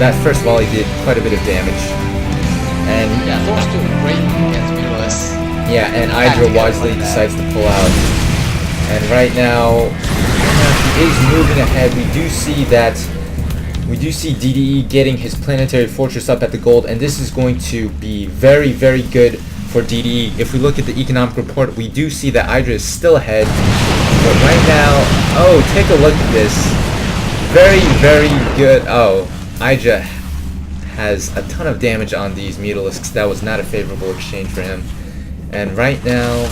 that first volley did quite a bit of damage. And yeah, Thor's doing great against Meatless. yeah, and Idra wisely decides to pull out. And right now he is moving ahead. We do see DDE getting his planetary fortress up at the gold, and this is going to be very, very good for DDE. If we look at the economic report, we do see that Idra is still ahead. But right now, oh, take a look at this. Very, very good. Oh, Idra has a ton of damage on these Mutalisks. That was not a favorable exchange for him. And right now,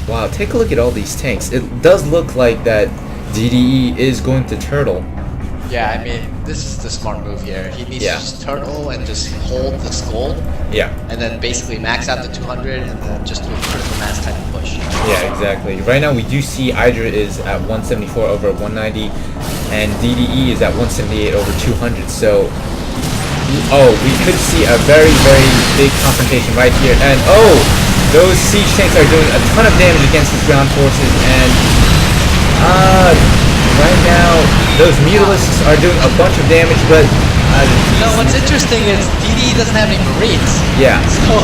wow, take a look at all these tanks. It does look like that DDE is going to turtle. Yeah, I mean, this is the smart move here. He needs Yeah. to just turtle and just hold this gold, Yeah. and then basically max out the 200 and then just do a critical mass type of push. Yeah, exactly. Right now we do see Idra is at 174 over 190, and DDE is at 178 over 200. So, oh, we could see a very, very big confrontation right here. And oh, those siege tanks are doing a ton of damage against his ground forces. And right now those Mutalisks are doing a bunch of damage, but No, what's interesting is DDE doesn't have any Marines. yeah. So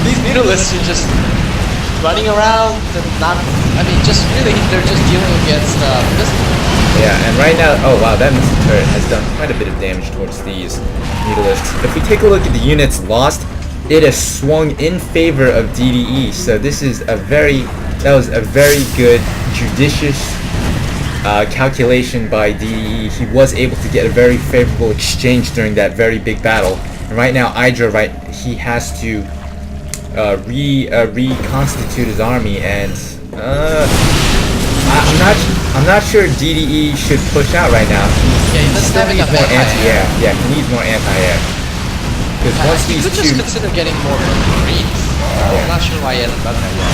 these Mutalisks are just running around and not. I mean, just really, they're just dealing against missile. Yeah, and right now, oh wow, that missile turret has done quite a bit of damage towards these Mutalisks. If we take a look at the units lost, it has swung in favor of DDE. So this is that was a very good, judicious calculation by DDE. He was able to get a very favorable exchange during that very big battle. And right now, Idra, he has to reconstitute his army, and I'm not sure DDE should push out right now. Yeah, he doesn't have enough more anti-air. Yeah, he needs more anti-air. Because once He these could two, just consider getting more Marines. I'm not sure why he hasn't done that yet.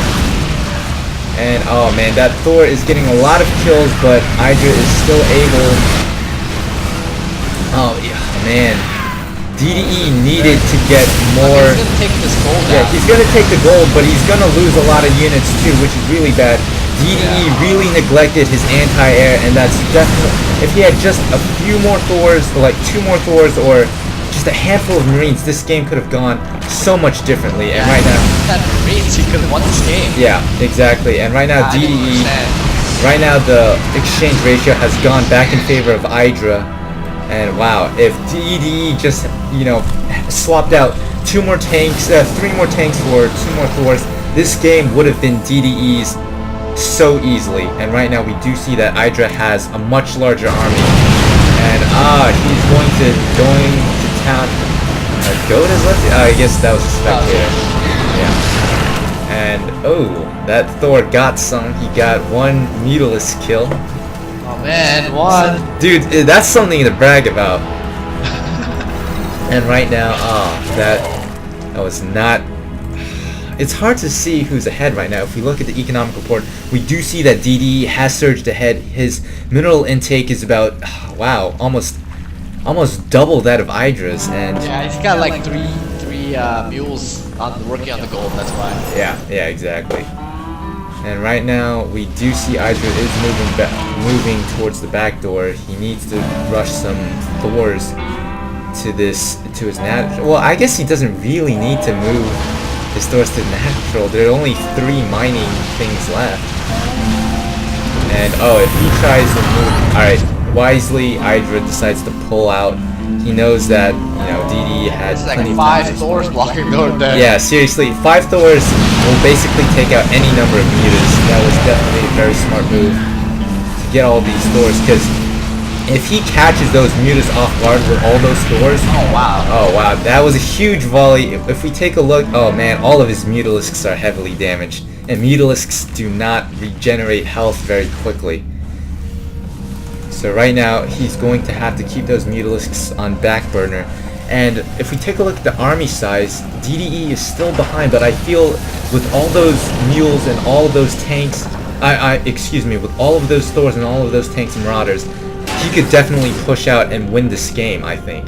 and oh man, that Thor is getting a lot of kills, but Idra is still able. Oh yeah, man, DDE needed to get more. He's gonna take this gold Yeah, out. he's gonna take the gold, but he's gonna lose a lot of units too, which is really bad. DDE really neglected his anti-air, and that's definitely. If he had just a few more Thors, or like 2 more Thors, or just a handful of Marines, this game could have gone so much differently. And right now, that Marines, he could have won this game. yeah, exactly. And right now, I didn't DDE, understand. right now the exchange ratio has gone back in favor of Idra. And wow, if DDE just, swapped out 2 more tanks, 3 more tanks for 2 more Thors, this game would have been DDE's so easily. And right now we do see that Idra has a much larger army. And he's going to town. Goat is left. I guess that was a spectator. Yeah. And oh, that Thor got some. He got 1 Mutalisk kill. Oh man, 1. Dude, that's something to brag about. And right now, that was not. It's hard to see who's ahead right now. If we look at the economic report, we do see that DDE has surged ahead. His mineral intake is about, wow, almost double that of Idra's, and Yeah, he's got like three mules working on the gold. That's why. yeah, exactly. And right now, we do see Idra is moving towards the back door. He needs to rush some Thors to his natural. Well, I guess he doesn't really need to move his Thors to natural. There are only 3 mining things left. And if he tries to move, all right. Wisely, Idra decides to pull out. He knows that DDE has It's like plenty of 5 damage. Thors blocking the door there. Yeah, seriously, 5 Thors will basically take out any number of mutas. That was definitely a very smart move to get all these Thors, because if he catches those mutas off guard with all those Thors, Oh wow, that was a huge volley. If we take a look, oh man, all of his Mutalisks are heavily damaged, and Mutalisks do not regenerate health very quickly. So right now, he's going to have to keep those Mutalisks on back burner. And if we take a look at the army size, DDE is still behind, but I feel with all those mules and all of those tanks, with all of those Thors and all of those tanks and Marauders, he could definitely push out and win this game, I think.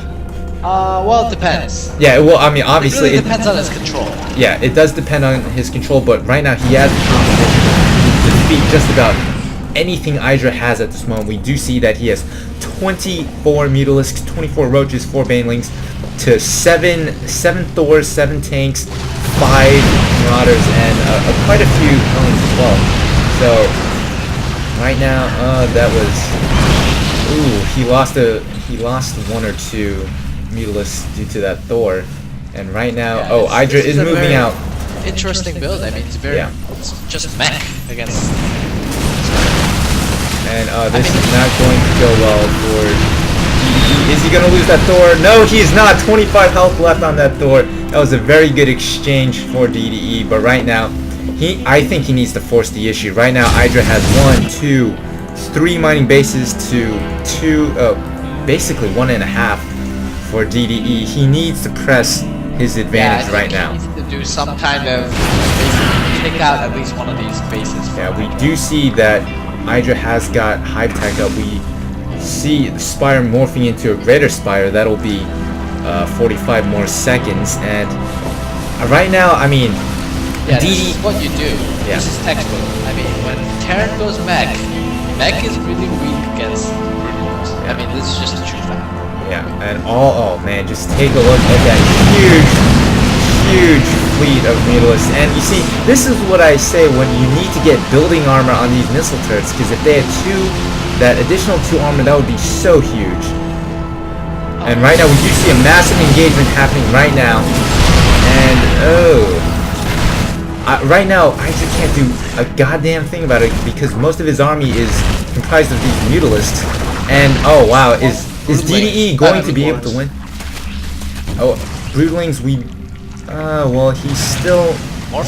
Well, it depends. Yeah, well, I mean, obviously... It really depends on his control. Yeah, it does depend on his control, but right now he has the competition to defeat just about anything Idra has at this moment. We do see that he has 24 Mutalisks, 24 Roaches, 4 Banelings, to 7 Thors, 7 tanks, 5 Marauders, and quite a few Helens as well. So right now, that was, he lost 1 or 2 Mutalisks due to that Thor, and right now, Idra is moving out. Interesting build. I mean, it's very, it's just mech against. And this is not going to go well for DDE. Is he going to lose that Thor? No, he's not. 25 health left on that Thor. That was a very good exchange for DDE, but right now, I think he needs to force the issue. Right now, Idra has 1, 2, 3 mining bases to 2, basically 1.5 for DDE. He needs to press his advantage right now. He needs to do some kind of basically take out at least one of these bases. Yeah, we do see that Idra has got Hive Tech up. We see the Spire morphing into a Greater Spire. That'll be 45 more seconds. And right now, I mean, this is what you do. Yeah. This is textbook. I mean, when Terran goes mech is really weak against Brutals. I mean, this is just a true fact. Yeah, and oh man, just take a look at that huge fleet of Mutalisks. And you see, this is what I say when you need to get building armor on these missile turrets, because if they had that additional 2 armor, that would be so huge. And right now, we do see a massive engagement happening right now. And right now, Isaac can't do a goddamn thing about it because most of his army is comprised of these Mutalisks. And oh wow, is DDE going to be able to win? Oh, Broodlings, well, he's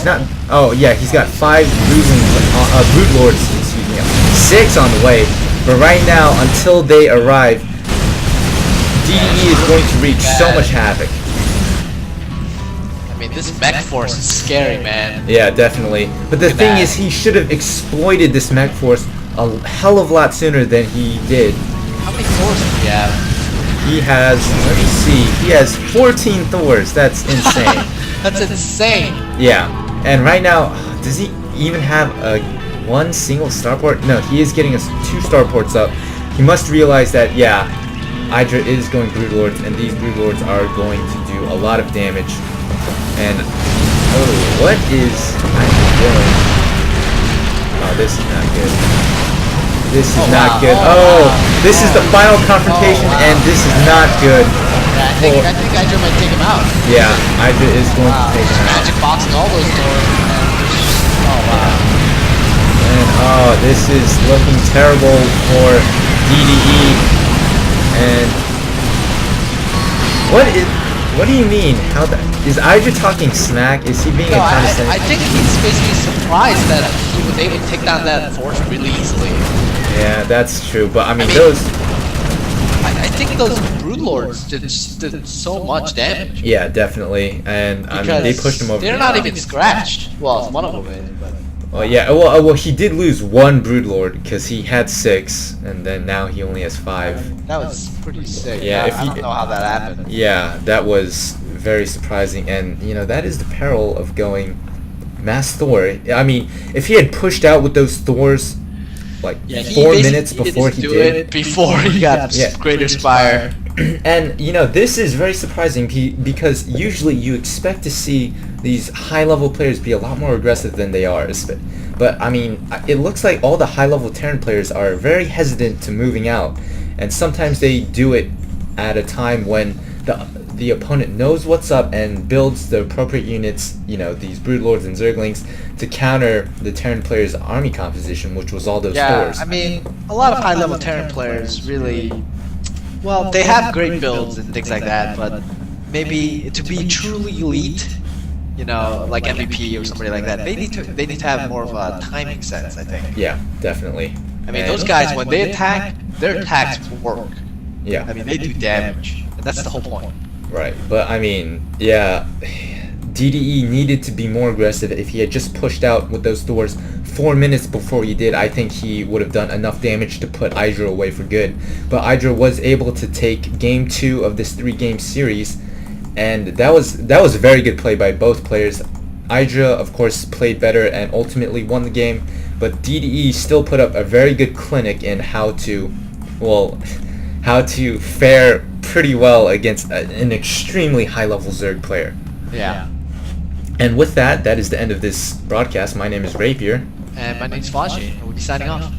not. Oh yeah, he's got 5 Broodlords, excuse me, 6 on the way. But right now, until they arrive, DDE is going to wreak so much havoc. I mean, this mech force is scary, man. Yeah, definitely. But the thing is, he should have exploited this mech force a hell of a lot sooner than he did. How many Thors does he have? He has, let me see, he has 14 Thors. That's insane. That's insane. Yeah, and right now, does he even have one single starport? No, he is getting us 2 starports up. He must realize that, yeah, Idra is going Broodlords, and these Broodlords are going to do a lot of damage. And, what is Idra doing? Oh, this is not good. This is not good. This is the final confrontation, and this is not good. Yeah, I think Idra might take him out. Yeah, Idra is going to take him out. Magic boxing all those doors. And this is looking terrible for DDE. And what do you mean? Is Idra talking smack? Is he being a condescending? I think he's basically surprised that he was able to take down that force really easily. Yeah, that's true. But I mean those. I think those Broodlords did so much damage. Yeah, definitely. And I mean they pushed him over. They're not even scratched. Well, one of them is, but. Oh yeah. Well, he did lose 1 Broodlord because he had 6, and then now he only has 5. That was pretty sick. Yeah, I don't know how that happened. Yeah, that was very surprising, and you know that is the peril of going Mass Thor. I mean, if he had pushed out with those Thors like 4 minutes before he did, before he got Greater Spire. And you know this is very surprising because usually you expect to see these high-level players be a lot more aggressive than they are. But I mean, it looks like all the high-level Terran players are very hesitant to moving out, and sometimes they do it at a time when the opponent knows what's up and builds the appropriate units, you know, these Broodlords and Zerglings, to counter the Terran players' army composition, which was all those Thors. I mean, a lot of high-level Terran players really, well, they have great builds and things like that, but maybe to be truly elite, you know, like MVP or somebody like that, they need to have more of a timing sense, I think. Yeah, definitely. I mean, those guys, when they attack, their attacks work. Yeah. I mean, they do damage, and that's the whole point. Right, but I mean, yeah, DDE needed to be more aggressive. If he had just pushed out with those Thors 4 minutes before he did, I think he would have done enough damage to put Idra away for good. But Idra was able to take Game 2 of this 3-game series, and that was a very good play by both players. Idra, of course, played better and ultimately won the game, but DDE still put up a very good clinic in how to fare pretty well against an extremely high-level Zerg player. Yeah. And with that, that is the end of this broadcast. My name is Rapier. And my name's Faji. We'll be signing off.